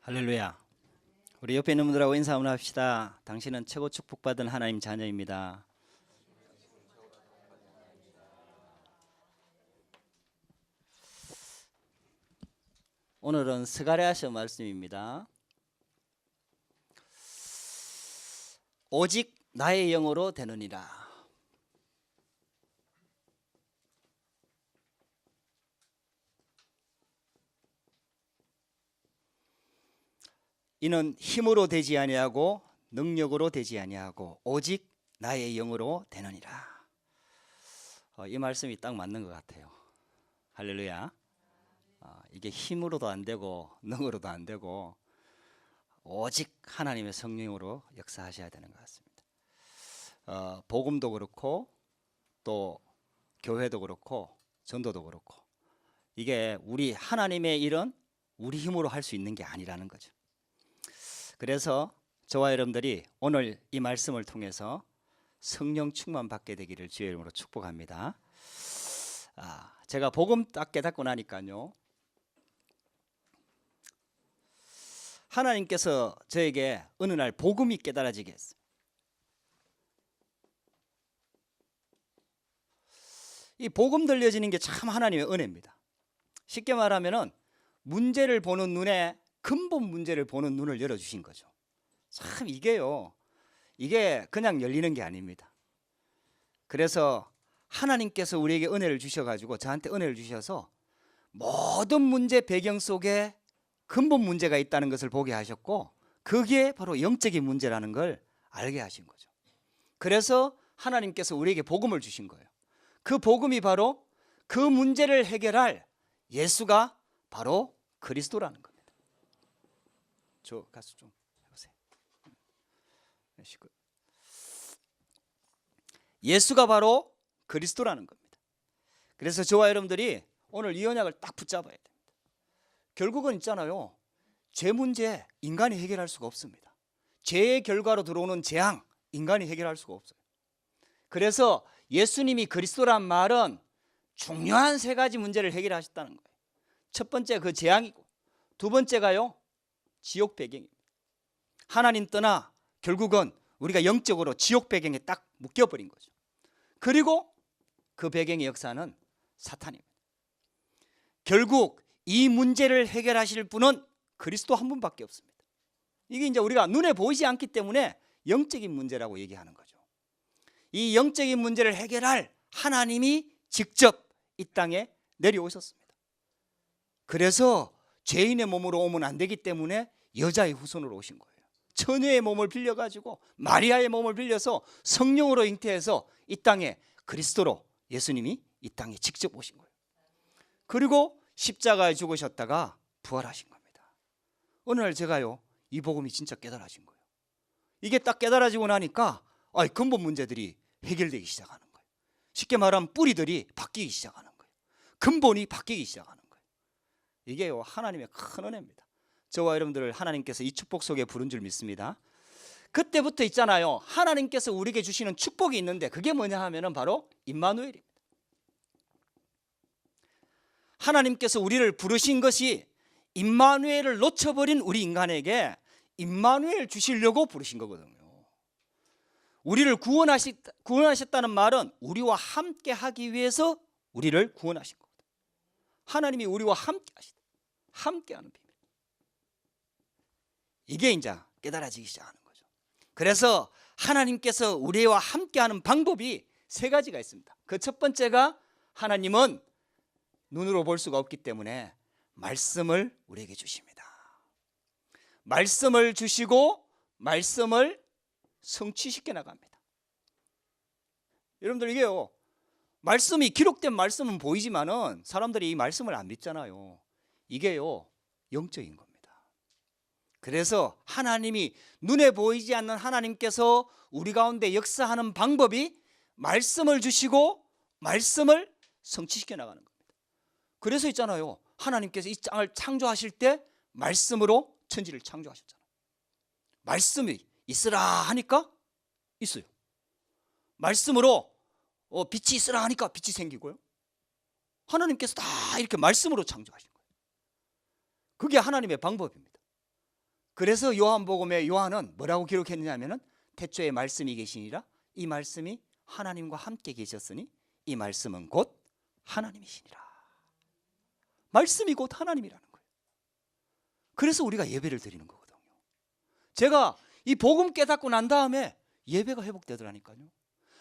할렐루야. 우리 옆에 있는 분들하고 인사 한번 합시다. 당신은 최고 축복받은 하나님 자녀입니다. 오늘은 스가랴서 말씀입니다. 오직 나의 영으로 되느니라. 이는 힘으로 되지 아니하고 능력으로 되지 아니하고 오직 나의 영으로 되느니라. 이 말씀이 딱 맞는 것 같아요. 할렐루야. 이게 힘으로도 안 되고 능으로도 안 되고 오직 하나님의 성령으로 역사하셔야 되는 것 같습니다. 복음도 그렇고 또 교회도 그렇고 전도도 그렇고 이게 우리 하나님의 일은 우리 힘으로 할 수 있는 게 아니라는 거죠. 그래서 저와 여러분들이 오늘 이 말씀을 통해서 성령 충만 받게 되기를 주의 이름으로 축복합니다. 제가 복음 딱 깨닫고 나니까요, 하나님께서 저에게 어느 날 복음이 깨달아지게 했어요. 이 복음 들려지는 게 참 하나님의 은혜입니다. 쉽게 말하면은 문제를 보는 눈에 근본 문제를 보는 눈을 열어주신 거죠. 참 이게 그냥 열리는 게 아닙니다. 그래서 하나님께서 우리에게 은혜를 주셔가지고 저한테 은혜를 주셔서 모든 문제 배경 속에 근본 문제가 있다는 것을 보게 하셨고 그게 바로 영적인 문제라는 걸 알게 하신 거죠. 그래서 하나님께서 우리에게 복음을 주신 거예요. 그 복음이 바로 그 문제를 해결할 예수가 바로 그리스도라는 겁니다. 저 가수 좀 해보세요. 예수가 바로 그리스도라는 겁니다. 그래서 저와 여러분들이 오늘 이 언약을 딱 붙잡아야 됩니다. 결국은 있잖아요, 죄 문제 인간이 해결할 수가 없습니다. 죄의 결과로 들어오는 재앙 인간이 해결할 수가 없어요. 그래서 예수님이 그리스도란 말은 중요한 세 가지 문제를 해결하셨다는 거예요. 첫 번째 그 재앙이고, 두 번째가요 지옥 배경입니다. 하나님 떠나 결국은 우리가 영적으로 지옥 배경에 딱 묶여버린 거죠. 그리고 그 배경의 역사는 사탄입니다. 결국 이 문제를 해결하실 분은 그리스도 한 분밖에 없습니다. 이게 이제 우리가 눈에 보이지 않기 때문에 영적인 문제라고 얘기하는 거죠. 이 영적인 문제를 해결할 하나님이 직접 이 땅에 내려오셨습니다. 그래서 죄인의 몸으로 오면 안 되기 때문에 여자의 후손으로 오신 거예요. 처녀의 몸을 빌려가지고 마리아의 몸을 빌려서 성령으로 잉태해서 이 땅에 그리스도로 예수님이 이 땅에 직접 오신 거예요. 그리고 십자가에 죽으셨다가 부활하신 겁니다. 어느 날 제가요 이 복음이 진짜 깨달아진 거예요. 이게 딱 깨달아지고 나니까 근본 문제들이 해결되기 시작하는 거예요. 쉽게 말하면 뿌리들이 바뀌기 시작하는 거예요. 근본이 바뀌기 시작하는 거예요. 이게요 하나님의 큰 은혜입니다. 저와 여러분들을 하나님께서 이 축복 속에 부른 줄 믿습니다. 그때부터 있잖아요, 하나님께서 우리에게 주시는 축복이 있는데 그게 뭐냐 하면은 바로 임마누엘입니다. 하나님께서 우리를 부르신 것이 임마누엘을 놓쳐버린 우리 인간에게 임마누엘 주시려고 부르신 거거든요. 우리를 구원하셨다는 말은 우리와 함께 하기 위해서 우리를 구원하신 거거든요. 하나님이 우리와 함께 하시다. 함께하는 비밀. 이게 이제 깨달아지기 시작하는 거죠. 그래서 하나님께서 우리와 함께하는 방법이 세 가지가 있습니다. 그 첫 번째가 하나님은 눈으로 볼 수가 없기 때문에 말씀을 우리에게 주십니다. 말씀을 주시고 말씀을 성취시켜 나갑니다. 여러분들 이게요, 말씀이 기록된 말씀은 보이지만은 사람들이 이 말씀을 안 믿잖아요. 이게요 영적인 겁니다. 그래서 하나님이 눈에 보이지 않는 하나님께서 우리 가운데 역사하는 방법이 말씀을 주시고 말씀을 성취시켜 나가는 겁니다. 그래서 있잖아요, 하나님께서 이 땅을 창조하실 때 말씀으로 천지를 창조하셨잖아요. 말씀이 있으라 하니까 있어요. 말씀으로 빛이 있으라 하니까 빛이 생기고요. 하나님께서 다 이렇게 말씀으로 창조하신 거예요. 그게 하나님의 방법입니다. 그래서 요한복음에 요한은 뭐라고 기록했냐면은 태초에 말씀이 계시니라 이 말씀이 하나님과 함께 계셨으니 이 말씀은 곧 하나님이시니라. 말씀이 곧 하나님이라는 거예요. 그래서 우리가 예배를 드리는 거거든요. 제가 이 복음 깨닫고 난 다음에 예배가 회복되더라니까요.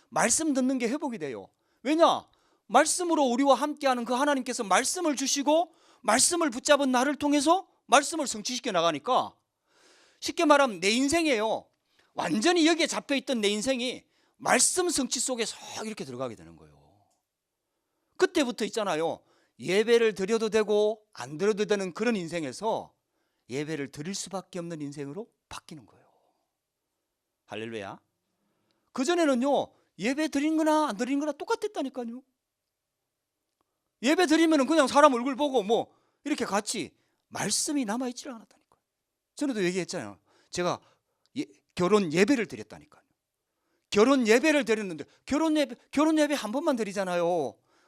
말씀 듣는 게 회복이 돼요. 왜냐? 말씀으로 우리와 함께하는 그 하나님께서 말씀을 주시고 말씀을 붙잡은 나를 통해서 말씀을 성취시켜 나가니까 쉽게 말하면 내 인생이에요. 완전히 여기에 잡혀있던 내 인생이 말씀 성취 속에 싹 이렇게 들어가게 되는 거예요. 그때부터 있잖아요. 예배를 드려도 되고 안 드려도 되는 그런 인생에서 예배를 드릴 수밖에 없는 인생으로 바뀌는 거예요. 할렐루야. 그전에는요 예배 드린 거나 안 드린 거나 똑같았다니까요. 예배 드리면 그냥 사람 얼굴 보고 뭐 이렇게 같이 말씀이 남아있지 않았다니까요. 전에도 얘기했잖아요. 제가 결혼 예배를 드렸다니까요. 결혼 예배를 드렸는데 결혼 예배 한 번만 드리잖아요.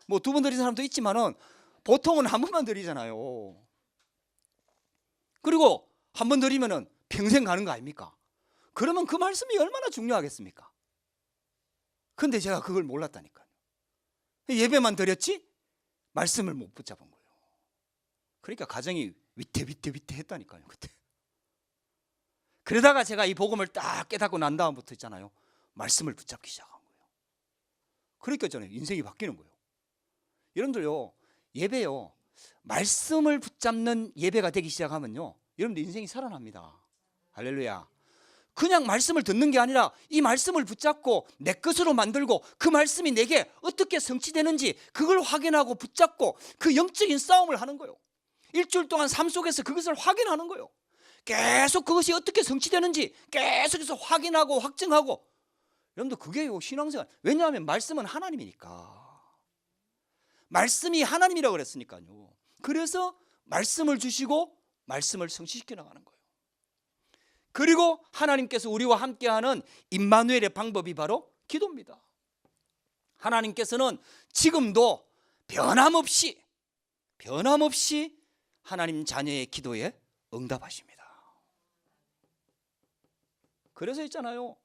뭐 두 번 드린 사람도 있지만은 보통은 한 번만 드리잖아요. 그리고 한 번 드리면은 평생 가는 거 아닙니까? 그러면 그 말씀이 얼마나 중요하겠습니까? 근데 제가 그걸 몰랐다니까요. 예배만 드렸지 말씀을 못 붙잡은 거예요. 그러니까 가정이 위태했다니까요. 그때. 그러다가 제가 이 복음을 딱 깨닫고 난 다음부터 있잖아요. 말씀을 붙잡기 시작한 거예요. 그러니까 저는 인생이 바뀌는 거예요. 여러분들요 예배요 말씀을 붙잡는 예배가 되기 시작하면요 여러분들 인생이 살아납니다. 할렐루야. 그냥 말씀을 듣는 게 아니라 이 말씀을 붙잡고 내 것으로 만들고 그 말씀이 내게 어떻게 성취되는지 그걸 확인하고 붙잡고 그 영적인 싸움을 하는 거예요. 일주일 동안 삶 속에서 그것을 확인하는 거예요. 계속 그것이 어떻게 성취되는지 계속해서 확인하고 확증하고. 여러분들 그게요 신앙생활. 왜냐하면 말씀은 하나님이니까. 말씀이 하나님이라고 그랬으니까요. 그래서 말씀을 주시고 말씀을 성취시켜 나가는 거예요. 그리고 하나님께서 우리와 함께하는 임마누엘의 방법이 바로 기도입니다. 하나님께서는 지금도 변함없이 하나님 자녀의 기도에 응답하십니다. 그래서 있잖아요.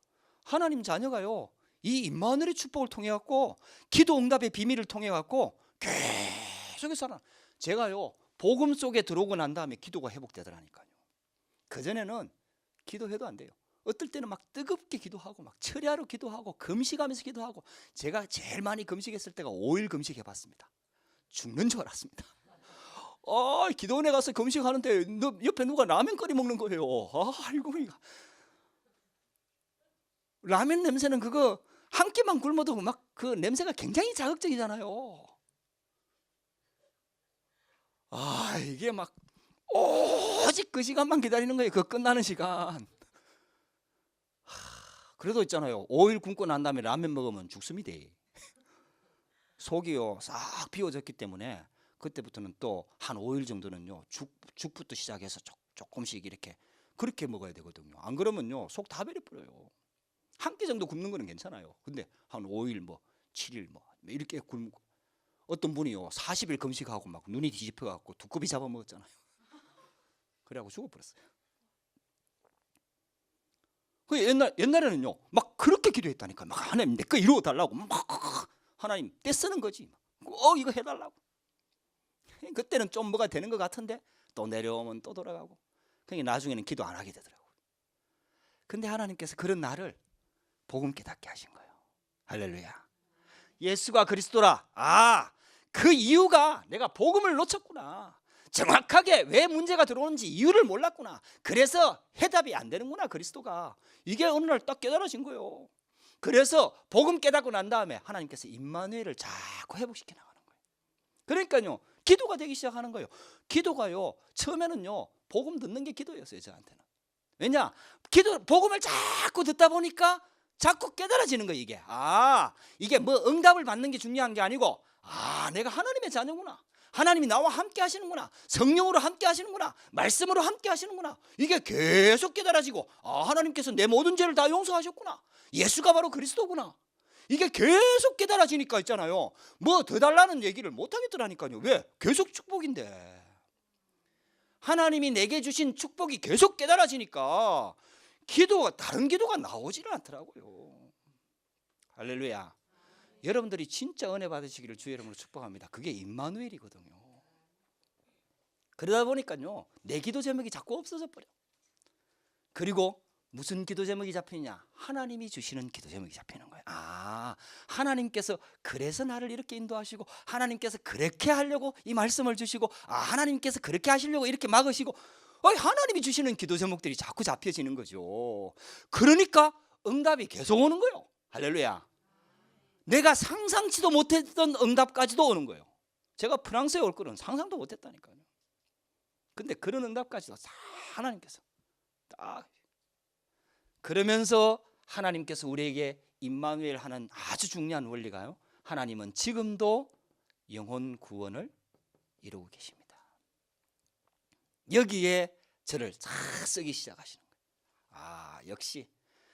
하나님 자녀가요. 이 임마누엘의 축복을 통해 갖고 기도 응답의 비밀을 통해 갖고 계속해서 살아. 제가요. 복음 속에 들어오고 난 다음에 기도가 회복되더라니까요. 그전에는 기도해도 안 돼요. 어떨 때는 막 뜨겁게 기도하고 막 철야로 기도하고 금식하면서 기도하고. 제가 제일 많이 금식했을 때가 5일 금식해 봤습니다. 죽는 줄 알았습니다. 기도원에 가서 금식하는데 옆에 누가 라면 끓여 먹는 거예요. 아이고 라면 냄새는 그거 한 끼만 굶어도 막 그 냄새가 굉장히 자극적이잖아요. 이게 막 오직 그 시간만 기다리는 거예요. 그 끝나는 시간. 그래도 있잖아요. 5일 굶고 난 다음에 라면 먹으면 죽습니다. 속이요 싹 비워졌기 때문에 그때부터는 또 한 5일 정도는요 죽부터 시작해서 조금씩 이렇게 그렇게 먹어야 되거든요. 안 그러면요 속 다 베려버려요. 한 끼 정도 굶는 거는 괜찮아요. 근데 한 5일 뭐 7일 뭐 이렇게 굶고. 어떤 분이요 40일 금식하고 막 눈이 뒤집혀갖고 두꺼비 잡아먹었잖아요. 그래갖고 죽어버렸어요. 옛날에는요 막 그렇게 기도했다니까. 막 하나님 내 거 이루어달라고 막 하나님 떼쓰는 거지. 이거 해달라고. 그때는 좀 뭐가 되는 것 같은데 또 내려오면 또 돌아가고. 그러니까 나중에는 기도 안 하게 되더라고요. 근데 하나님께서 그런 나를 복음 깨닫게 하신 거예요. 할렐루야. 예수가 그리스도라. 그 이유가 내가 복음을 놓쳤구나. 정확하게 왜 문제가 들어오는지 이유를 몰랐구나. 그래서 해답이 안 되는구나 그리스도가. 이게 어느 날 딱 깨달아진 거예요. 그래서 복음 깨닫고 난 다음에 하나님께서 임마누엘을 자꾸 회복시켜 나가는 거예요. 그러니까요 기도가 되기 시작하는 거예요. 기도가요 처음에는요 복음 듣는 게 기도였어요 저한테는. 왜냐 복음을 자꾸 듣다 보니까 자꾸 깨달아지는 거예요. 이게 뭐 응답을 받는 게 중요한 게 아니고 내가 하나님의 자녀구나. 하나님이 나와 함께 하시는구나. 성령으로 함께 하시는구나. 말씀으로 함께 하시는구나. 이게 계속 깨달아지고 하나님께서 내 모든 죄를 다 용서하셨구나. 예수가 바로 그리스도구나. 이게 계속 깨달아지니까 있잖아요. 뭐 더 달라는 얘기를 못 하겠더라니까요. 왜? 계속 축복인데. 하나님이 내게 주신 축복이 계속 깨달아지니까 다른 기도가 나오지는 않더라고요. 할렐루야. 여러분들이 진짜 은혜 받으시기를 주의 이름으로 축복합니다. 그게 임마누엘이거든요. 그러다 보니까요, 내 기도 제목이 자꾸 없어져 버려. 그리고 무슨 기도 제목이 잡히냐? 하나님이 주시는 기도 제목이 잡히는 거예요. 하나님께서 그래서 나를 이렇게 인도하시고, 하나님께서 그렇게 하려고 이 말씀을 주시고, 하나님께서 그렇게 하시려고 이렇게 막으시고, 하나님이 주시는 기도 제목들이 자꾸 잡혀지는 거죠. 그러니까 응답이 계속 오는 거예요. 할렐루야. 내가 상상치도 못했던 응답까지도 오는 거예요. 제가 프랑스에 올 거는 상상도 못했다니까요. 근데 그런 응답까지도 하나님께서 딱, 그러면서 하나님께서 우리에게 임마누엘 하는 아주 중요한 원리가요, 하나님은 지금도 영혼 구원을 이루고 계십니다. 여기에 저를 싹 쓰기 시작하시는 거예요. 역시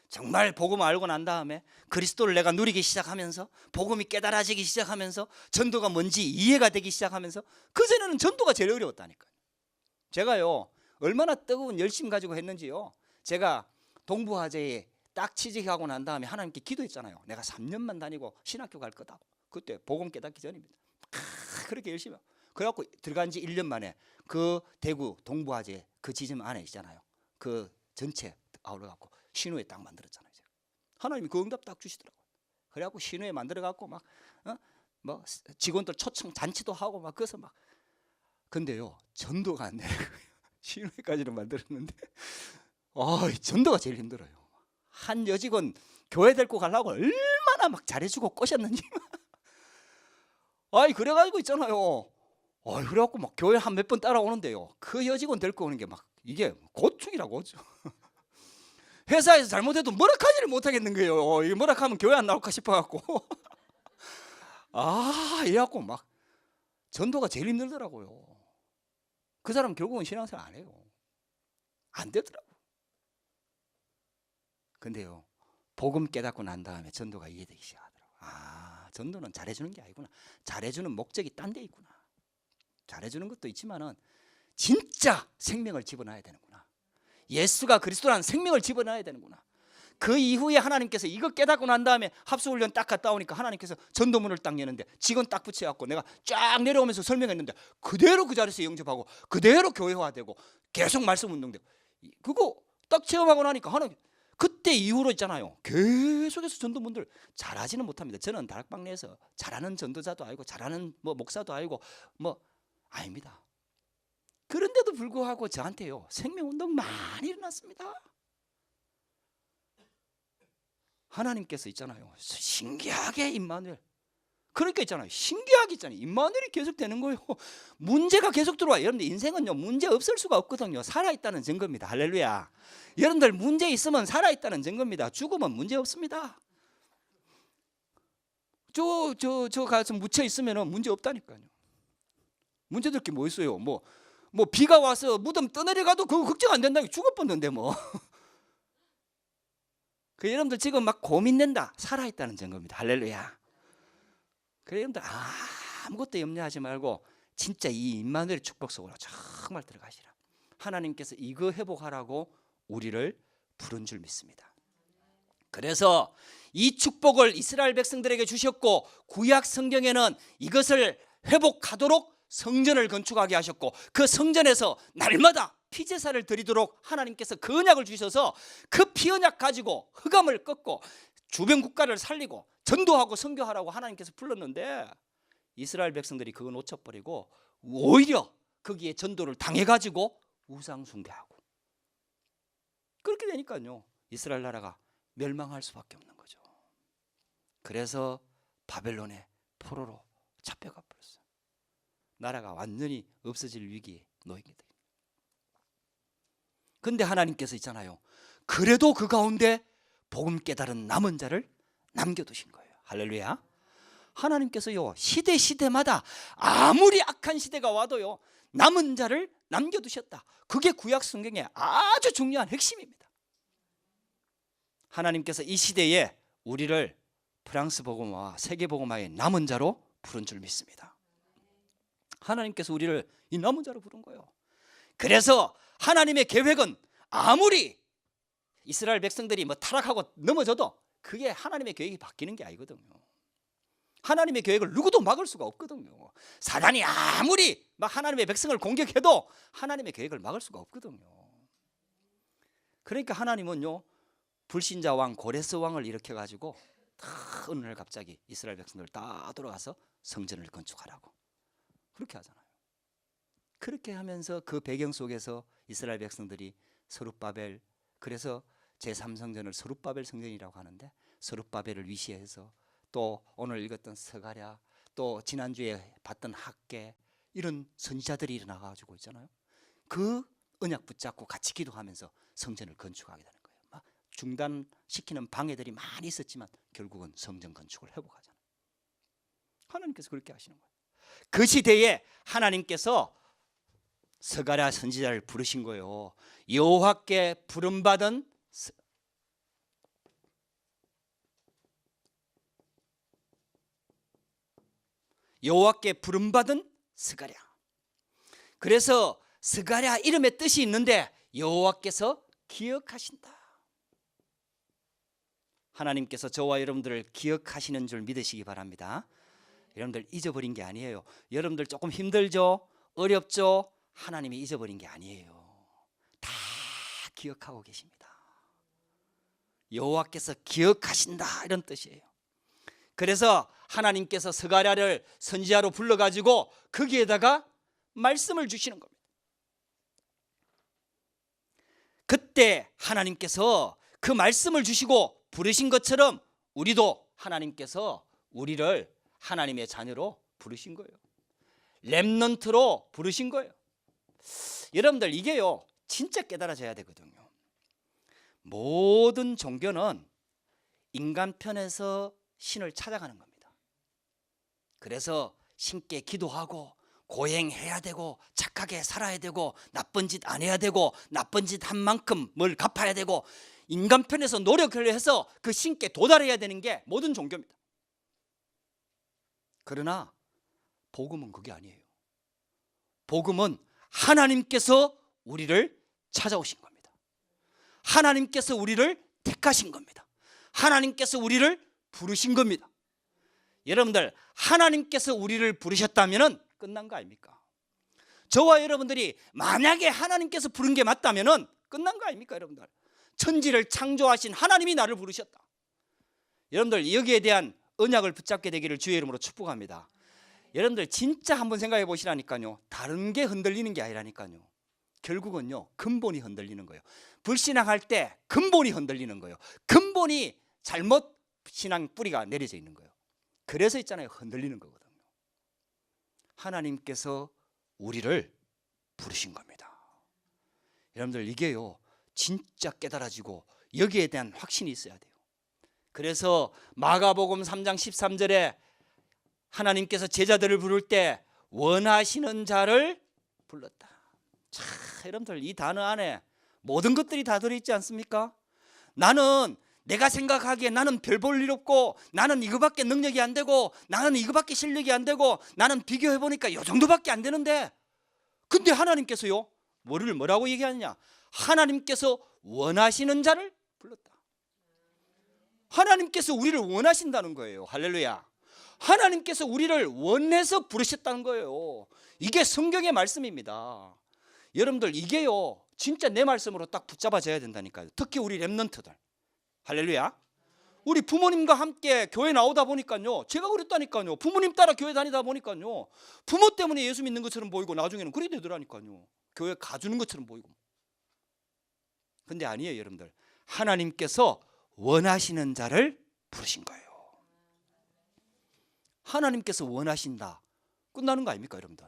정말 복음 알고 난 다음에 그리스도를 내가 누리기 시작하면서, 복음이 깨달아지기 시작하면서, 전도가 뭔지 이해가 되기 시작하면서, 그전에는 전도가 제일 어려웠다니까요. 제가요, 얼마나 뜨거운 열심 가지고 했는지요. 제가 동부화재에 딱 취직하고 난 다음에 하나님께 기도했잖아요. 내가 3년만 다니고 신학교 갈 거다고. 그때 복음 깨닫기 전입니다. 그렇게 열심히 하고. 그래갖고 들어간 지 1년 만에 그 대구 동부화재 그 지점 안에 있잖아요. 그 전체 아울러갖고 신호에 딱 만들었잖아요. 제가. 하나님이 그 응답 딱 주시더라고요. 그래갖고 신호에 만들어갖고 막 뭐 직원들 초청 잔치도 하고 막 그래서 막. 근데요, 전도가 안 되는 거예요. 신호회까지는 만들었는데 전도가 제일 힘들어요. 한 여직원 교회 데리고 가려고 얼마나 막 잘해주고 꼬셨는지. 그래가지고 있잖아요. 그래갖고 막 교회 한 몇 번 따라오는데요, 그 여직원 데리고 오는 게 막 이게 고충이라고. 회사에서 잘못해도 뭐라하지를 못하겠는 거예요. 이게 뭐라하면 교회 안 나올까 싶어갖고. 이래갖고 막 전도가 제일 힘들더라고요. 그 사람 결국은 신앙생활 안 해요. 안 되더라고요. 근데요, 복음 깨닫고 난 다음에 전도가 이해되기 시작하더라고요. 전도는 잘해주는 게 아니구나. 잘해주는 목적이 딴 데 있구나. 잘해주는 것도 있지만은 진짜 생명을 집어넣어야 되는구나. 예수가 그리스도라는 생명을 집어넣어야 되는구나. 그 이후에 하나님께서 이거 깨닫고 난 다음에 합수훈련 딱 갔다 오니까 하나님께서 전도문을 딱 여는데 직원 딱 붙여갖고 내가 쫙 내려오면서 설명했는데 그대로 그 자리에서 영접하고 그대로 교회화되고 계속 말씀 운동되고, 그거 딱 체험하고 나니까 하나님, 그때 이후로 있잖아요, 계속해서 전도문들 잘하지는 못합니다. 저는 다락방 내에서 잘하는 전도자도 아니고 잘하는 뭐 목사도 아니고 뭐 아닙니다. 그런데도 불구하고 저한테요, 생명운동 많이 일어났습니다. 하나님께서 있잖아요, 신기하게 임마누엘, 그러니까 있잖아요, 신기하게 있잖아요, 임마누엘이 계속 되는 거예요. 문제가 계속 들어와요. 여러분들 인생은요, 문제 없을 수가 없거든요. 살아있다는 증거입니다. 할렐루야. 여러분들 문제 있으면 살아있다는 증거입니다. 죽으면 문제 없습니다. 저 가서 묻혀 있으면 문제 없다니까요. 문제될 게 뭐 있어요? 뭐 비가 와서 무덤 떠내려가도 그거 걱정 안 된다고, 죽을 뻔했는데 뭐. 여러분들 지금 막 고민된다, 살아있다는 증거입니다. 할렐루야. 그래, 여러분들 아무것도 염려하지 말고 진짜 이 임마누엘의 축복 속으로 정말 들어가시라. 하나님께서 이거 회복하라고 우리를 부른 줄 믿습니다. 그래서 이 축복을 이스라엘 백성들에게 주셨고, 구약 성경에는 이것을 회복하도록 성전을 건축하게 하셨고, 그 성전에서 날마다 피제사를 드리도록 하나님께서 그 언약을 주셔서 그 피언약 가지고 흑암을 꺾고 주변 국가를 살리고 전도하고 선교하라고 하나님께서 불렀는데, 이스라엘 백성들이 그거 놓쳐버리고 오히려 거기에 전도를 당해가지고 우상 숭배하고, 그렇게 되니까요, 이스라엘 나라가 멸망할 수밖에 없는 거죠. 그래서 바벨론의 포로로 잡혀가 버렸어요. 나라가 완전히 없어질 위기에 놓이게 돼요. 근데 하나님께서 있잖아요, 그래도 그 가운데 복음 깨달은 남은 자를 남겨두신 거예요. 할렐루야. 하나님께서요, 시대마다 아무리 악한 시대가 와도요, 남은 자를 남겨두셨다. 그게 구약 성경의 아주 중요한 핵심입니다. 하나님께서 이 시대에 우리를 프랑스 복음화와 세계 복음화의 남은 자로 부른 줄 믿습니다. 하나님께서 우리를 이 남은 자로 부른 거예요. 그래서 하나님의 계획은 아무리 이스라엘 백성들이 뭐 타락하고 넘어져도 그게 하나님의 계획이 바뀌는 게 아니거든요. 하나님의 계획을 누구도 막을 수가 없거든요. 사단이 아무리 막 하나님의 백성을 공격해도 하나님의 계획을 막을 수가 없거든요. 그러니까 하나님은요, 불신자 왕 고레스 왕을 일으켜 가지고 어느 날 갑자기 이스라엘 백성들 다 돌아가서 성전을 건축하라고 그렇게 하잖아요. 그렇게 하면서 그 배경 속에서 이스라엘 백성들이 서룹바벨, 그래서 제3성전을 서룹바벨 성전이라고 하는데, 서룹바벨을 위시해서 또 오늘 읽었던 스가랴, 또 지난주에 봤던 학개, 이런 선지자들이 일어나가지고 있잖아요. 그 언약 붙잡고 같이 기도하면서 성전을 건축하게 되는 거예요. 막 중단시키는 방해들이 많이 있었지만 결국은 성전 건축을 회복하잖아요. 하나님께서 그렇게 하시는 거예요. 그 시대에 하나님께서 스가랴 선지자를 부르신 거예요. 여호와께 부름받은 스가랴. 그래서 스가랴 이름의 뜻이 있는데 여호와께서 기억하신다. 하나님께서 저와 여러분들을 기억하시는 줄 믿으시기 바랍니다. 여러분들 잊어버린 게 아니에요. 여러분들 조금 힘들죠? 어렵죠? 하나님이 잊어버린 게 아니에요. 다 기억하고 계십니다. 여호와께서 기억하신다, 이런 뜻이에요. 그래서 하나님께서 스가랴를 선지자로 불러가지고 거기에다가 말씀을 주시는 겁니다. 그때 하나님께서 그 말씀을 주시고 부르신 것처럼 우리도 하나님께서 우리를 하나님의 자녀로 부르신 거예요. 렘넌트로 부르신 거예요. 여러분들 이게요, 진짜 깨달아져야 되거든요. 모든 종교는 인간 편에서 신을 찾아가는 겁니다. 그래서 신께 기도하고 고행해야 되고 착하게 살아야 되고 나쁜 짓 안 해야 되고 나쁜 짓 한 만큼 뭘 갚아야 되고 인간 편에서 노력을 해서 그 신께 도달해야 되는 게 모든 종교입니다. 그러나 복음은 그게 아니에요. 복음은 하나님께서 우리를 찾아오신 겁니다. 하나님께서 우리를 택하신 겁니다. 하나님께서 우리를 부르신 겁니다. 여러분들, 하나님께서 우리를 부르셨다면 끝난 거 아닙니까? 저와 여러분들이 만약에 하나님께서 부른 게 맞다면 끝난 거 아닙니까? 여러분들, 천지를 창조하신 하나님이 나를 부르셨다. 여러분들, 여기에 대한 언약을 붙잡게 되기를 주의 이름으로 축복합니다. 여러분들 진짜 한번 생각해 보시라니까요. 다른 게 흔들리는 게 아니라니까요. 결국은요, 근본이 흔들리는 거예요. 불신앙할 때 근본이 흔들리는 거예요. 근본이 잘못 신앙 뿌리가 내려져 있는 거예요. 그래서 있잖아요, 흔들리는 거거든요. 하나님께서 우리를 부르신 겁니다. 여러분들 이게요, 진짜 깨달아지고 여기에 대한 확신이 있어야 돼요. 그래서 마가복음 3장 13절에 하나님께서 제자들을 부를 때 원하시는 자를 불렀다. 자, 여러분들 이 단어 안에 모든 것들이 다 들어있지 않습니까? 나는 내가 생각하기에 나는 별 볼 일 없고 나는 이거밖에 능력이 안 되고 나는 이거밖에 실력이 안 되고 나는 비교해보니까 이 정도밖에 안 되는데, 근데 하나님께서요 뭐라고 얘기하느냐? 하나님께서 원하시는 자를 불렀다. 하나님께서 우리를 원하신다는 거예요. 할렐루야. 하나님께서 우리를 원해서 부르셨다는 거예요. 이게 성경의 말씀입니다. 여러분들 이게요 진짜 내 말씀으로 딱 붙잡아져야 된다니까요. 특히 우리 렘넌트들. 할렐루야. 우리 부모님과 함께 교회 나오다 보니까요, 제가 그랬다니까요. 부모님 따라 교회 다니다 보니까요, 부모 때문에 예수 믿는 것처럼 보이고 나중에는 그래 되더라니까요. 교회 가주는 것처럼 보이고. 근데 아니에요. 여러분들, 하나님께서 원하시는 자를 부르신 거예요. 하나님께서 원하신다, 끝나는 거 아닙니까? 여러분들,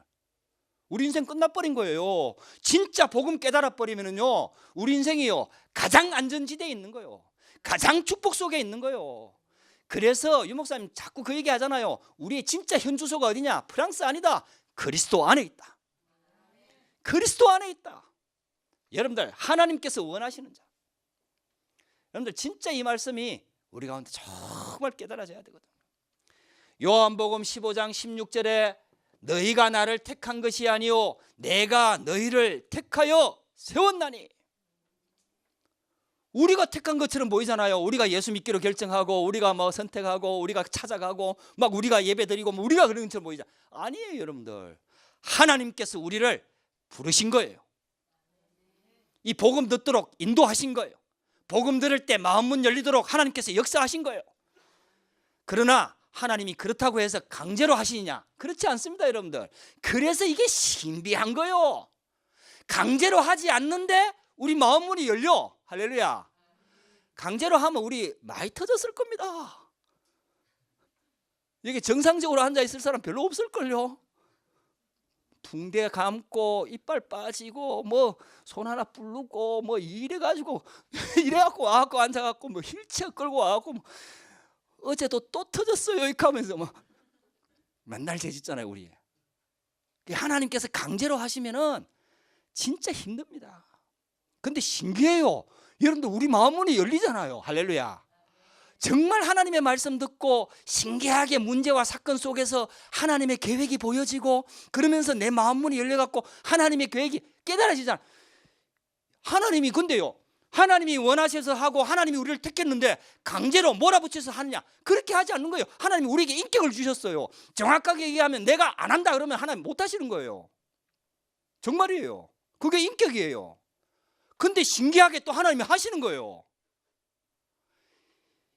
우리 인생 끝나버린 거예요. 진짜 복음 깨달아버리면요, 우리 인생이요 가장 안전지대에 있는 거예요. 가장 축복 속에 있는 거예요. 그래서 유 목사님 자꾸 그 얘기 하잖아요. 우리의 진짜 현주소가 어디냐? 프랑스 아니다. 그리스도 안에 있다. 그리스도 안에 있다. 여러분들, 하나님께서 원하시는 자. 여러분들 진짜 이 말씀이 우리 가운데 정말 깨달아져야 되거든요. 요한복음 15장 16절에 너희가 나를 택한 것이 아니요 내가 너희를 택하여 세웠나니. 우리가 택한 것처럼 보이잖아요. 우리가 예수 믿기로 결정하고 우리가 뭐 선택하고 우리가 찾아가고 막 우리가 예배드리고 뭐 우리가 그런 것처럼 보이잖아요. 아니에요, 여러분들. 하나님께서 우리를 부르신 거예요. 이 복음 듣도록 인도하신 거예요. 복음 들을 때 마음 문 열리도록 하나님께서 역사하신 거예요. 그러나 하나님이 그렇다고 해서 강제로 하시느냐? 그렇지 않습니다, 여러분들. 그래서 이게 신비한 거예요. 강제로 하지 않는데 우리 마음 문이 열려. 할렐루야. 강제로 하면 우리 많이 터졌을 겁니다. 여기 정상적으로 앉아있을 사람 별로 없을걸요. 붕대 감고 이빨 빠지고 뭐 손 하나 부르고 뭐 이래가지고 이래갖고 와갖고 앉아갖고 뭐 휠체어 끌고 와갖고 뭐 어제도 또 터졌어요 이렇게 하면서 뭐 맨날 재짓잖아요. 우리 하나님께서 강제로 하시면은 진짜 힘듭니다. 근데 신기해요. 여러분들 우리 마음 문이 열리잖아요. 할렐루야. 정말 하나님의 말씀 듣고 신기하게 문제와 사건 속에서 하나님의 계획이 보여지고 그러면서 내 마음 문이 열려갖고 하나님의 계획이 깨달아지잖아. 하나님이 근데요, 하나님이 원하셔서 하고 하나님이 우리를 택했는데 강제로 몰아붙여서 하느냐? 그렇게 하지 않는 거예요. 하나님이 우리에게 인격을 주셨어요. 정확하게 얘기하면 내가 안 한다 그러면 하나님 못 하시는 거예요. 정말이에요. 그게 인격이에요. 근데 신기하게 또 하나님이 하시는 거예요.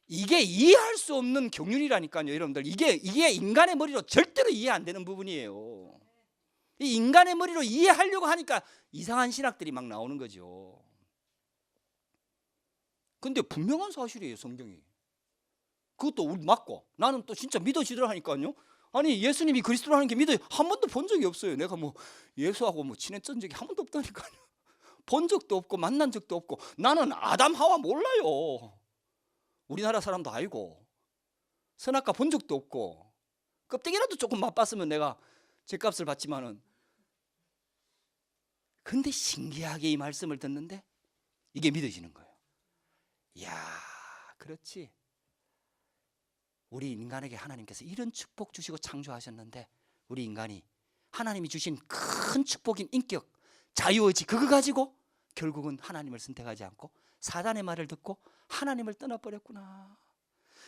이게 이해할 수 없는 경륜이라니까요, 여러분들. 이게 인간의 머리로 절대로 이해 안 되는 부분이에요. 이 인간의 머리로 이해하려고 하니까 이상한 신학들이 막 나오는 거죠. 근데 분명한 사실이에요, 성경이. 그것도 우리 맞고 나는 또 진짜 믿어지더라니까요. 아니 예수님이 그리스도라는 게 믿어요. 한 번도 본 적이 없어요. 내가 뭐 예수하고 뭐 친했던 적이 한 번도 없다니까요. 본 적도 없고 만난 적도 없고. 나는 아담 하와 몰라요. 우리나라 사람도 알고 선악과 본 적도 없고 껍데기라도 조금 맛봤으면 내가 죗값을 받지만은. 근데 신기하게 이 말씀을 듣는데 이게 믿어지는 거예요. 이야, 그렇지. 우리 인간에게 하나님께서 이런 축복 주시고 창조하셨는데 우리 인간이 하나님이 주신 큰 축복인 인격, 자유의지 그거 가지고 결국은 하나님을 선택하지 않고 사단의 말을 듣고 하나님을 떠나버렸구나.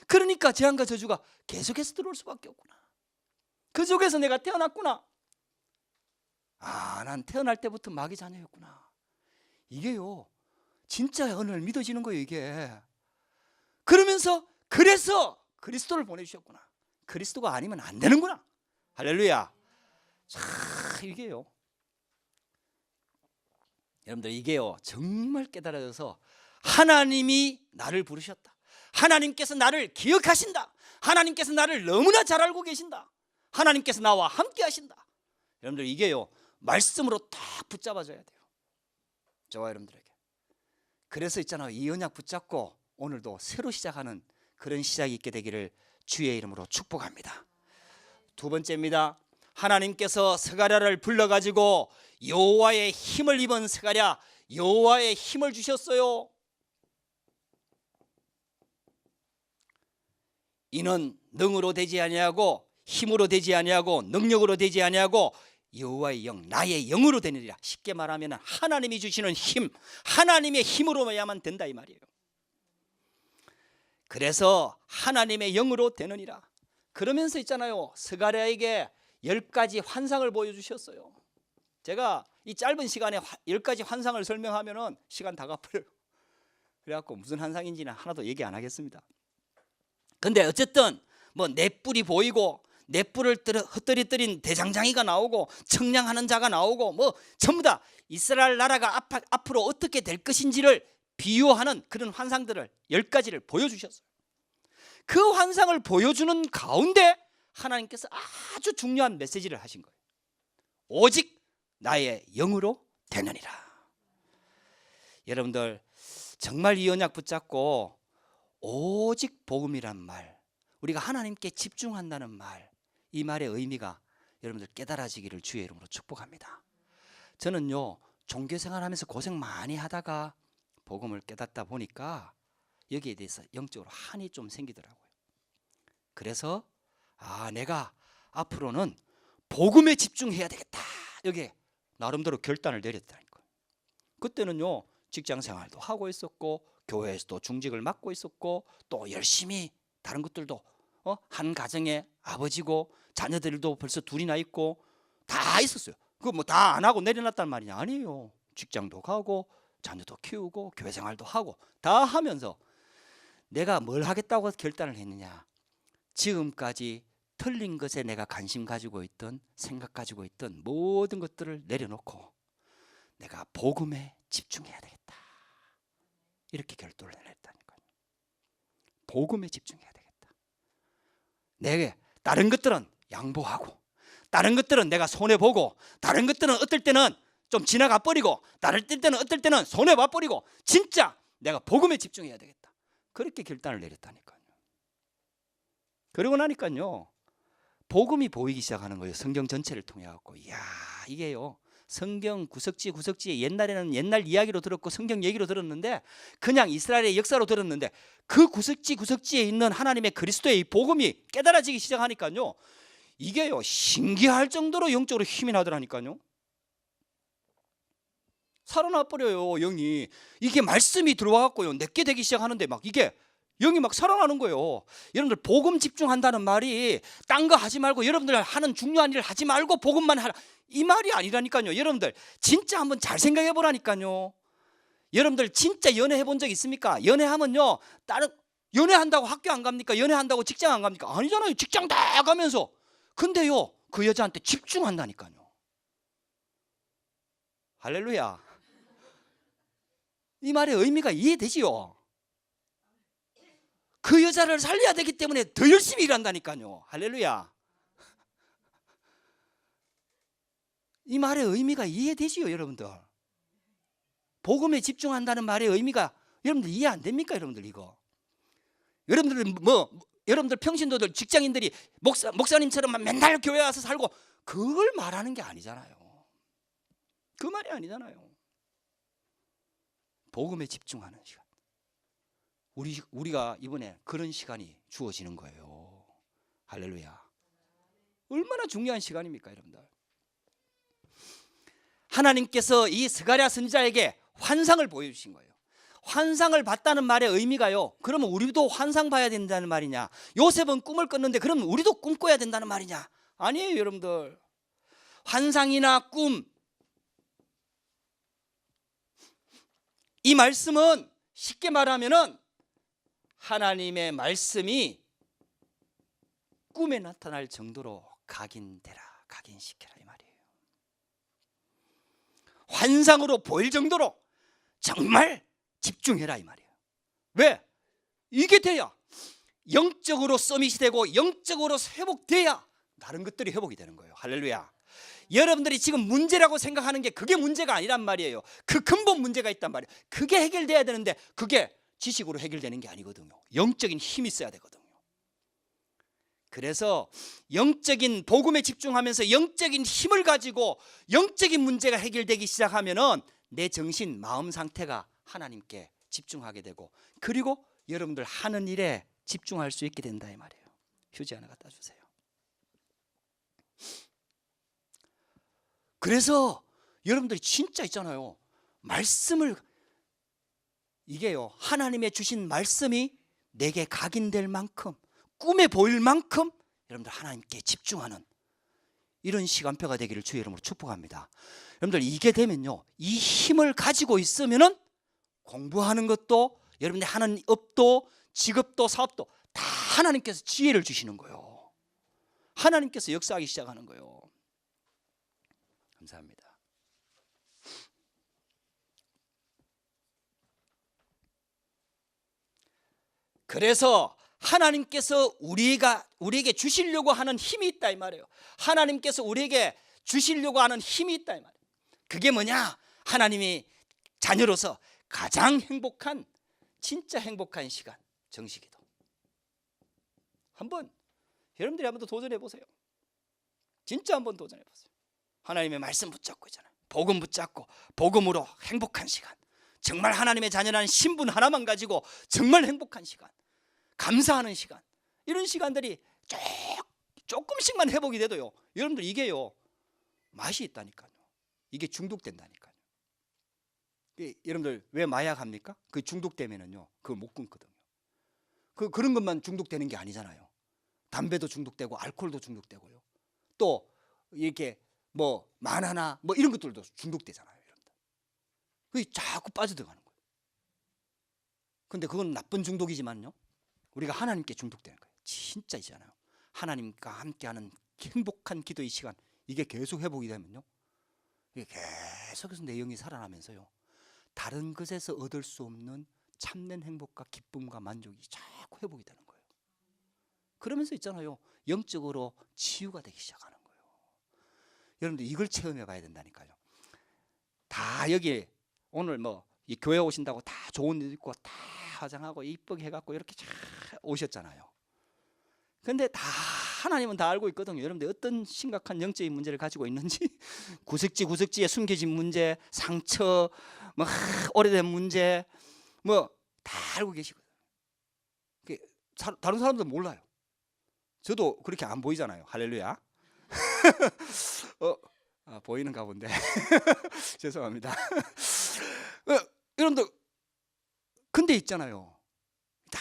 그러니까 재앙과 저주가 계속해서 들어올 수밖에 없구나. 그 속에서 내가 태어났구나. 아, 난 태어날 때부터 마귀 자녀였구나. 이게요 진짜 은혜를 믿어지는 거예요. 이게 그러면서 그래서 그리스도를 보내주셨구나. 그리스도가 아니면 안 되는구나. 할렐루야. 자, 이게요 여러분들 이게요 정말 깨달아져서 하나님이 나를 부르셨다. 하나님께서 나를 기억하신다. 하나님께서 나를 너무나 잘 알고 계신다. 하나님께서 나와 함께 하신다. 여러분들 이게요 말씀으로 딱 붙잡아줘야 돼요. 저와 여러분들에게. 그래서 있잖아요, 이 언약 붙잡고 오늘도 새로 시작하는 그런 시작이 있게 되기를 주의 이름으로 축복합니다. 두 번째입니다. 하나님께서 스가랴를 불러가지고 여호와의 힘을 입은 스가랴, 여호와의 힘을 주셨어요. 이는 능으로 되지 아니하고 힘으로 되지 아니하고 능력으로 되지 아니하고 여호와의 영, 나의 영으로 되느니라. 쉽게 말하면 하나님이 주시는 힘, 하나님의 힘으로야만 된다 이 말이에요. 그래서 하나님의 영으로 되느니라. 그러면서 있잖아요, 스가랴에게 10가지 환상을 보여주셨어요. 제가 이 짧은 시간에 10가지 환상을 설명하면 시간 다 갚아요. 그래갖고 무슨 환상인지는 하나도 얘기 안 하겠습니다. 근데 어쨌든 뭐 넷뿔이 보이고 넷뿔을 흩뜨린 대장장이가 나오고 청량하는 자가 나오고 뭐 전부 다 이스라엘 나라가 앞으로 어떻게 될 것인지를 비유하는 그런 환상들을 10가지를 보여주셨어요. 그 환상을 보여주는 가운데 하나님께서 아주 중요한 메시지를 하신 거예요. 오직 나의 영으로 되느니라. 여러분들 정말 이 언약 붙잡고 오직 복음이란 말, 우리가 하나님께 집중한다는 말, 이 말의 의미가 여러분들 깨달아지기를 주의 이름으로 축복합니다. 저는요 종교생활하면서 고생 많이 하다가 복음을 깨닫다 보니까 여기에 대해서 영적으로 한이 좀 생기더라고요. 그래서 내가 앞으로는 복음에 집중해야 되겠다. 여기 나름대로 결단을 내렸다니까요. 그때는요 직장 생활도 하고 있었고 교회에서도 중직을 맡고 있었고 또 열심히 다른 것들도 한 가정의 아버지고 자녀들도 벌써 둘이나 있고 다 있었어요. 그거 뭐 다 안 하고 내려놨단 말이냐? 아니에요. 직장도 가고 자녀도 키우고 교회 생활도 하고 다 하면서 내가 뭘 하겠다고 결단을 했느냐? 지금까지 틀린 것에 내가 관심 가지고 있던 생각 가지고 있던 모든 것들을 내려놓고 내가 복음에 집중해야 되겠다. 이렇게 결단을 했다니까요. 복음에 집중해야 되겠다. 내게 다른 것들은 양보하고 다른 것들은 내가 손해보고 다른 것들은 어떨 때는 좀 지나가 버리고 다른 때는 어떨 때는 손해봐 버리고 진짜 내가 복음에 집중해야 되겠다. 그렇게 결단을 내렸다니까요. 그러고 나니까요 복음이 보이기 시작하는 거예요. 성경 전체를 통해 갖고. 이야, 이게요. 성경 구석지에 옛날에는 옛날 이야기로 들었고 성경 얘기로 들었는데 그냥 이스라엘의 역사로 들었는데 그 구석지에 있는 하나님의 그리스도의 이 복음이 깨달아지기 시작하니까요. 이게요. 신기할 정도로 영적으로 힘이 나더라니까요. 살아나 버려요, 영이. 이게 말씀이 들어와 갖고요. 내게 되기 시작하는데 막 이게 영이 막 살아나는 거예요. 여러분들 복음 집중한다는 말이 딴 거 하지 말고 여러분들 하는 중요한 일을 하지 말고 복음만 하라 이 말이 아니라니까요. 여러분들 진짜 한번 잘 생각해 보라니까요. 여러분들 진짜 연애해 본 적 있습니까? 연애하면요 다른 연애한다고 학교 안 갑니까? 연애한다고 직장 안 갑니까? 아니잖아요. 직장 다 가면서 근데요 그 여자한테 집중한다니까요. 할렐루야. 이 말의 의미가 이해되지요? 그 여자를 살려야 되기 때문에 더 열심히 일한다니까요. 할렐루야. 이 말의 의미가 이해되지요, 여러분들? 복음에 집중한다는 말의 의미가 여러분들 이해 안 됩니까, 여러분들 이거? 여러분들 평신도들 직장인들이 목사님처럼 맨날 교회 와서 살고 그걸 말하는 게 아니잖아요. 그 말이 아니잖아요. 복음에 집중하는 시간. 우리가 이번에 그런 시간이 주어지는 거예요. 할렐루야. 얼마나 중요한 시간입니까, 여러분들? 하나님께서 이 스가랴 선지자에게 환상을 보여주신 거예요. 환상을 봤다는 말의 의미가요. 그러면 우리도 환상 봐야 된다는 말이냐? 요셉은 꿈을 꿨는데 그러면 우리도 꿈 꿔야 된다는 말이냐? 아니에요, 여러분들. 환상이나 꿈, 이 말씀은 쉽게 말하면은 하나님의 말씀이 꿈에 나타날 정도로 각인시켜라 이 말이에요. 환상으로 보일 정도로 정말 집중해라 이 말이에요. 왜? 이게 돼야 영적으로 서밋이 되고 영적으로 회복돼야 다른 것들이 회복이 되는 거예요. 할렐루야. 여러분들이 지금 문제라고 생각하는 게 그게 문제가 아니란 말이에요. 그 근본 문제가 있단 말이에요. 그게 해결돼야 되는데 그게 지식으로 해결되는 게 아니거든요. 영적인 힘이 있어야 되거든요. 그래서 영적인 복음에 집중하면서 영적인 힘을 가지고 영적인 문제가 해결되기 시작하면은 내 정신, 마음 상태가 하나님께 집중하게 되고 그리고 여러분들 하는 일에 집중할 수 있게 된다 이 말이에요. 휴지 하나 갖다 주세요. 그래서 여러분들이 진짜 있잖아요. 말씀을 이게요. 하나님의 주신 말씀이 내게 각인될 만큼 꿈에 보일 만큼 여러분들 하나님께 집중하는 이런 시간표가 되기를 주의 이름으로 축복합니다. 여러분들 이게 되면요. 이 힘을 가지고 있으면은 공부하는 것도 여러분들 하는 업도 직업도 사업도 다 하나님께서 지혜를 주시는 거예요. 하나님께서 역사하기 시작하는 거예요. 감사합니다. 그래서 하나님께서 우리에게 주시려고 하는 힘이 있다 이 말이에요. 하나님께서 우리에게 주시려고 하는 힘이 있다 이 말이에요. 그게 뭐냐? 하나님이 자녀로서 가장 행복한 진짜 행복한 시간 정식기도. 여러분들이 한번 더 도전해 보세요. 진짜 한번 도전해 보세요. 하나님의 말씀 붙잡고 있잖아요. 복음 붙잡고 복음으로 행복한 시간. 정말 하나님의 자녀라는 신분 하나만 가지고 정말 행복한 시간, 감사하는 시간, 이런 시간들이 쭉 조금씩만 회복이 돼도요, 여러분들 이게요 맛이 있다니까요. 이게 중독된다니까요. 여러분들 왜 마약 합니까? 그 중독되면은요 그걸 못 끊거든요. 그런 것만 중독되는 게 아니잖아요. 담배도 중독되고 알코올도 중독되고요. 또 이렇게 뭐 만화나 뭐 이런 것들도 중독되잖아요. 여러분들. 그게 자꾸 빠져들어가는 거예요. 근데 그건 나쁜 중독이지만요, 우리가 하나님께 중독되는 거예요. 진짜 있잖아요. 하나님과 함께하는 행복한 기도의 시간, 이게 계속 회복이 되면요, 이게 계속해서 내 영이 살아나면서요, 다른 것에서 얻을 수 없는 참된 행복과 기쁨과 만족이 자꾸 회복이 되는 거예요. 그러면서 있잖아요, 영적으로 치유가 되기 시작하는 거예요. 여러분들 이걸 체험해 봐야 된다니까요. 다 여기 오늘 뭐 이 교회 오신다고 다 좋은 옷 입고 다 화장하고 이쁘게 해갖고 이렇게 잘 오셨잖아요. 근데 다 하나님은 다 알고 있거든요. 여러분들 어떤 심각한 영적인 문제를 가지고 있는지, 구석지에 숨겨진 문제, 상처, 뭐 오래된 문제, 뭐 다 알고 계시거든요. 다른 사람들은 몰라요. 저도 그렇게 안 보이잖아요. 할렐루야. 보이는가 본데. 죄송합니다. 여러분들 근데 있잖아요, 다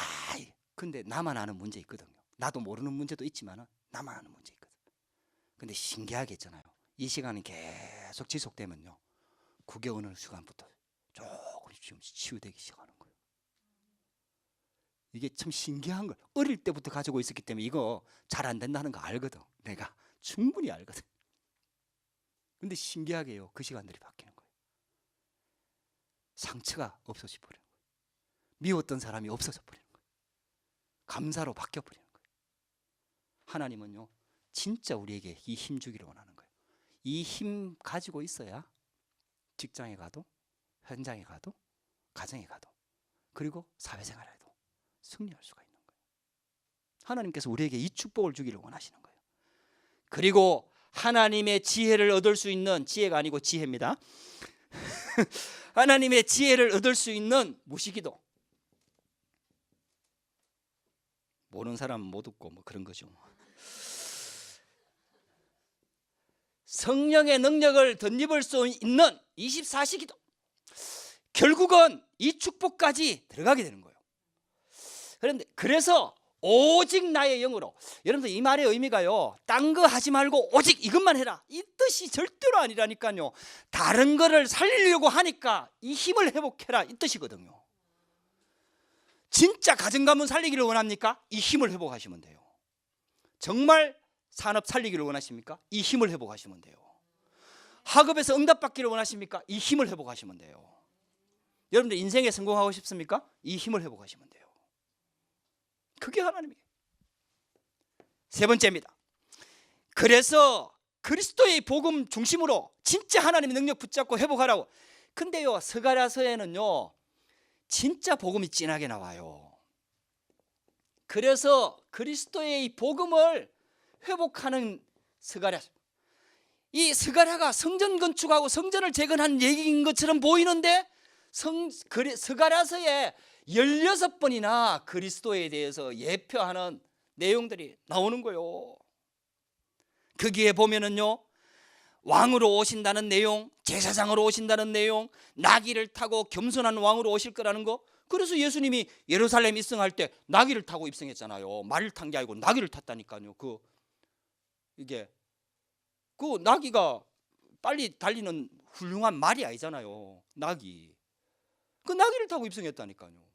근데 나만 아는 문제 있거든요. 나도 모르는 문제도 있지만 나만 아는 문제 있거든. 근데 신기하게 있잖아요, 이 시간이 계속 지속되면요, 그게 어느 시간부터 조금씩 지금 치유되기 시작하는 거예요. 이게 참 신기한 거예요. 어릴 때부터 가지고 있었기 때문에 이거 잘 안 된다는 거 알거든. 내가 충분히 알거든. 근데 신기하게요, 그 시간들이 바뀌는 거예요. 상처가 없어져 버리는 거예요. 미웠던 사람이 없어져 버리는 거예요. 감사로 바뀌어 버리는 거예요. 하나님은요 진짜 우리에게 이 힘 주기를 원하는 거예요. 이 힘 가지고 있어야 직장에 가도, 현장에 가도, 가정에 가도, 그리고 사회생활에도 승리할 수가 있는 거예요. 하나님께서 우리에게 이 축복을 주기를 원하시는 거예요. 그리고 하나님의 지혜를 얻을 수 있는, 지혜가 아니고 지혜입니다. 하나님의 지혜를 얻을 수 있는 무시기도. 모르는 사람은 못 웃고 뭐 그런 거죠. 성령의 능력을 덧입을 수 있는 24시 기도. 결국은 이 축복까지 들어가게 되는 거예요. 그런데 그래서 오직 나의 영으로, 여러분들 이 말의 의미가요, 딴 거 하지 말고 오직 이것만 해라, 이 뜻이 절대로 아니라니까요. 다른 거를 살리려고 하니까 이 힘을 회복해라, 이 뜻이거든요. 진짜 가정가문 살리기를 원합니까? 이 힘을 회복하시면 돼요. 정말 산업 살리기를 원하십니까? 이 힘을 회복하시면 돼요. 학업에서 응답받기를 원하십니까? 이 힘을 회복하시면 돼요. 여러분들 인생에 성공하고 싶습니까? 이 힘을 회복하시면 돼요. 그게 하나님이에요. 세 번째입니다. 그래서 그리스도의 복음 중심으로 진짜 하나님의 능력 붙잡고 회복하라고. 근데요, 스가랴서에는요 진짜 복음이 진하게 나와요. 그래서 그리스도의 복음을 회복하는 스가랴, 이 스가랴가 성전 건축하고 성전을 재건한 얘기인 것처럼 보이는데 스가랴서에 16번이나 그리스도에 대해서 예표하는 내용들이 나오는 거예요. 거기에 보면은요, 왕으로 오신다는 내용, 제사장으로 오신다는 내용, 나귀를 타고 겸손한 왕으로 오실 거라는 거. 그래서 예수님이 예루살렘 입성할 때 나귀를 타고 입성했잖아요. 말을 탄 게 아니고 나귀를 탔다니까요. 이게 그 나귀가 빨리 달리는 훌륭한 말이 아니잖아요. 나귀. 그 나귀를 타고 입성했다니까요.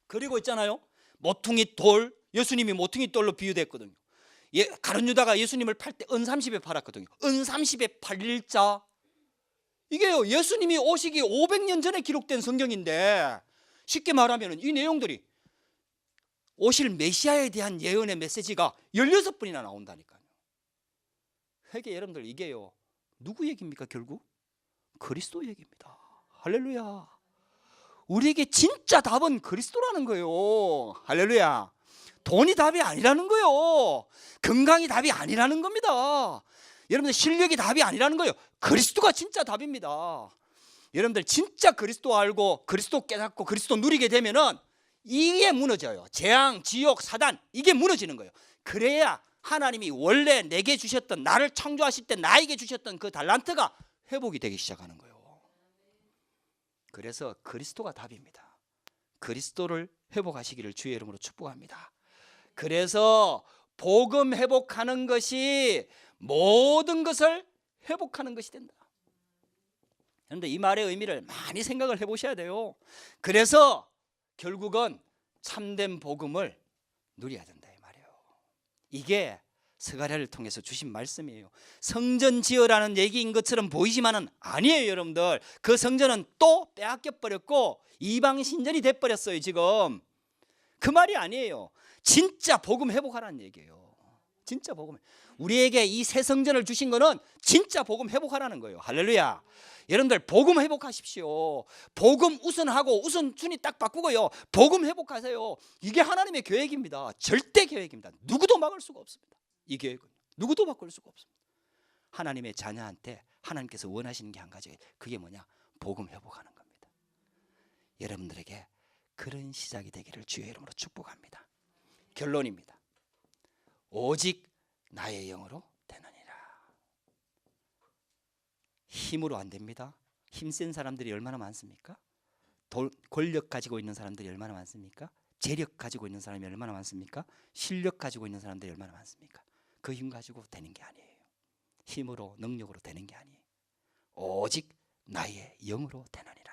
그리고 있잖아요, 모퉁이 돌, 예수님이 모퉁이 돌로 비유됐거든요. 가룟 유다가 예수님을 팔 때 은 30에 팔았거든요. 은 30에 팔릴 자. 이게요, 예수님이 오시기 500년 전에 기록된 성경인데, 쉽게 말하면 이 내용들이 오실 메시아에 대한 예언의 메시지가 16번이나 나온다니까요. 회개 여러분들, 이게요 누구 얘기입니까? 결국 그리스도 얘기입니다. 할렐루야. 우리에게 진짜 답은 그리스도라는 거예요. 할렐루야. 돈이 답이 아니라는 거예요. 건강이 답이 아니라는 겁니다. 여러분들 실력이 답이 아니라는 거예요. 그리스도가 진짜 답입니다. 여러분들 진짜 그리스도 알고 그리스도 깨닫고 그리스도 누리게 되면은 이게 무너져요. 재앙, 지옥, 사단, 이게 무너지는 거예요. 그래야 하나님이 원래 내게 주셨던, 나를 창조하실 때 나에게 주셨던 그 달란트가 회복이 되기 시작하는 거예요. 그래서 그리스도가 답입니다. 그리스도를 회복하시기를 주의 이름으로 축복합니다. 그래서 복음 회복하는 것이 모든 것을 회복하는 것이 된다. 그런데 이 말의 의미를 많이 생각을 해보셔야 돼요. 그래서 결국은 참된 복음을 누려야 된다 이 말이에요. 이게 스가랴를 통해서 주신 말씀이에요. 성전 지으라는 얘기인 것처럼 보이지만은 아니에요, 여러분들. 그 성전은 또 빼앗겨 버렸고 이방 신전이 돼 버렸어요, 지금. 그 말이 아니에요. 진짜 복음 회복하라는 얘기예요. 진짜 복음. 우리에게 이 새 성전을 주신 거는 진짜 복음 회복하라는 거예요. 할렐루야. 여러분들 복음 회복하십시오. 복음 우선하고 우선순위 딱 바꾸고요. 복음 회복하세요. 이게 하나님의 계획입니다. 절대 계획입니다. 누구도 막을 수가 없습니다. 이 계획은 누구도 바꿀 수가 없습니다. 하나님의 자녀한테 하나님께서 원하시는 게 한 가지, 그게 뭐냐? 복음 회복하는 겁니다. 여러분들에게 그런 시작이 되기를 주의 이름으로 축복합니다. 결론입니다. 오직 나의 영으로 되느니라. 힘으로 안 됩니다. 힘센 사람들이 얼마나 많습니까? 권력 가지고 있는 사람들이 얼마나 많습니까? 재력 가지고 있는 사람이 얼마나 많습니까? 실력 가지고 있는 사람들이 얼마나 많습니까? 그 힘 가지고 되는 게 아니에요. 힘으로 능력으로 되는 게 아니에요. 오직 나의 영으로 되느니라.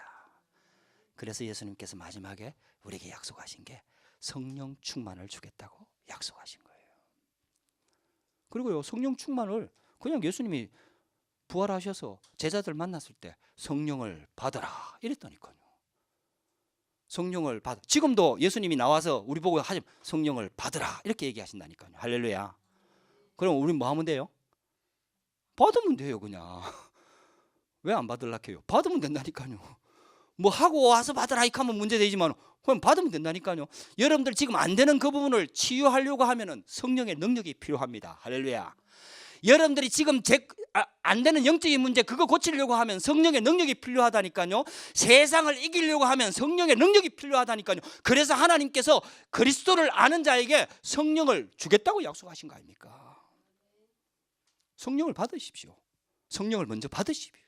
그래서 예수님께서 마지막에 우리에게 약속하신 게 성령 충만을 주겠다고 약속하신 거예요. 그리고요, 성령 충만을 그냥 예수님이 부활하셔서 제자들 만났을 때 성령을 받아라 이랬다니까요. 성령을 받아. 지금도 예수님이 나와서 우리 보고 하지, 성령을 받으라 이렇게 얘기하신다니까요. 할렐루야. 그럼 우리 뭐 하면 돼요? 받으면 돼요, 그냥. 왜 안 받으려고 해요? 받으면 된다니까요. 뭐 하고 와서 받으라 이렇게 하면 문제되지만 그냥 받으면 된다니까요. 여러분들 지금 안 되는 그 부분을 치유하려고 하면은 성령의 능력이 필요합니다. 할렐루야. 여러분들이 지금 안 되는 영적인 문제 그거 고치려고 하면 성령의 능력이 필요하다니까요. 세상을 이기려고 하면 성령의 능력이 필요하다니까요. 그래서 하나님께서 그리스도를 아는 자에게 성령을 주겠다고 약속하신 거 아닙니까? 성령을 받으십시오. 성령을 먼저 받으십시오.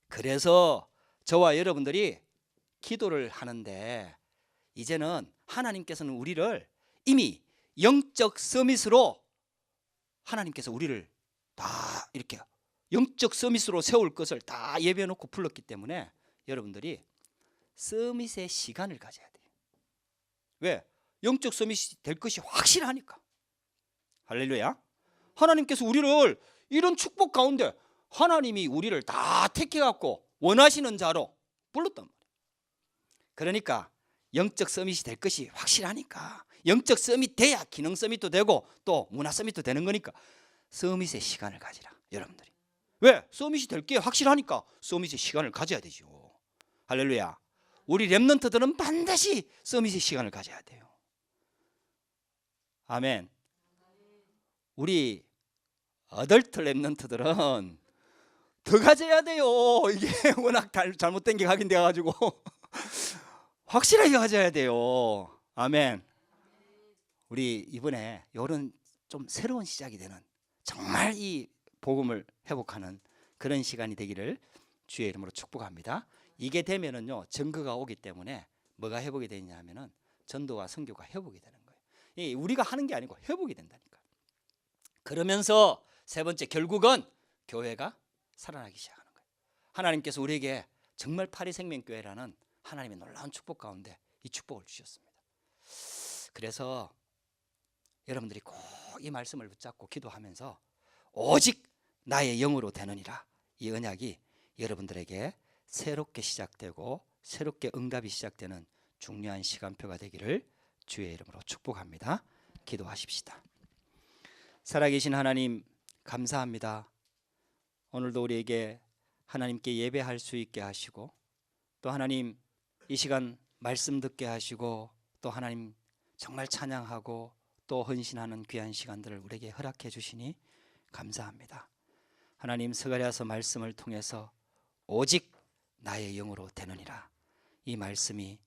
그래서 저와 여러분들이 기도를 하는데 이제는 하나님께서는 우리를 이미 영적 서밋으로 하나님께서 우리를 다 이렇게 영적 서밋으로 세울 것을 다 예비해 놓고 불렀기 때문에 여러분들이 서밋의 시간을 가져야 돼요. 왜? 영적 서밋이 될 것이 확실하니까. 할렐루야. 하나님께서 우리를 이런 축복 가운데 하나님이 우리를 다 택해갖고 원하시는 자로 불렀단 말이에요. 그러니까 영적 서밋이 될 것이 확실하니까, 영적 서밋 돼야 기능 서밋도 되고 또 문화 서밋도 되는 거니까 서밋의 시간을 가지라 여러분들이. 왜? 서밋이 될 게 확실하니까 서밋의 시간을 가져야 되죠. 할렐루야. 우리 렘넌트들은 반드시 서밋의 시간을 가져야 돼요. 아멘. 우리 어덜트 렘넌트들은 더 가져야 돼요. 이게 워낙 잘못된 게 각인되어 가지고 확실하게 가져야 돼요. 아멘. 우리 이번에 이런 좀 새로운 시작이 되는, 정말 이 복음을 회복하는 그런 시간이 되기를 주의 이름으로 축복합니다. 이게 되면은요, 증거가 오기 때문에 뭐가 회복이 되냐 하면은 전도와 선교가 회복이 되는 거예요. 우리가 하는 게 아니고 회복이 된다니까. 그러면서 세 번째, 결국은 교회가 살아나기 시작하는 거예요. 하나님께서 우리에게 정말 파리생명교회라는 하나님의 놀라운 축복 가운데 이 축복을 주셨습니다. 그래서 여러분들이 꼭 이 말씀을 붙잡고 기도하면서 오직 나의 영으로 되느니라, 이 언약이 여러분들에게 새롭게 시작되고 새롭게 응답이 시작되는 중요한 시간표가 되기를 주의 이름으로 축복합니다. 기도하십시다. 살아계신 하나님, 감사합니다. 오늘도 우리에게 하나님께 예배할 수 있게 하시고, 또 하나님 이 시간 말씀 듣게 하시고, 또 하나님 정말 찬양하고 또 헌신하는 귀한 시간들을 우리에게 허락해 주시니 감사합니다. 하나님, 스가랴서 말씀을 통해서 오직 나의 영으로 되느니라, 이 말씀이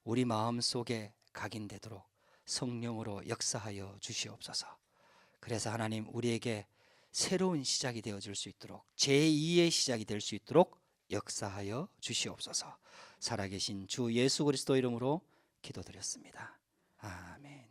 우리 마음속에 각인되도록 성령으로 역사하여 주시옵소서. 그래서 하나님 우리에게 새로운 시작이 되어질 수 있도록 제2의 시작이 될 수 있도록 역사하여 주시옵소서. 살아계신 주 예수 그리스도 이름으로 기도드렸습니다. 아멘.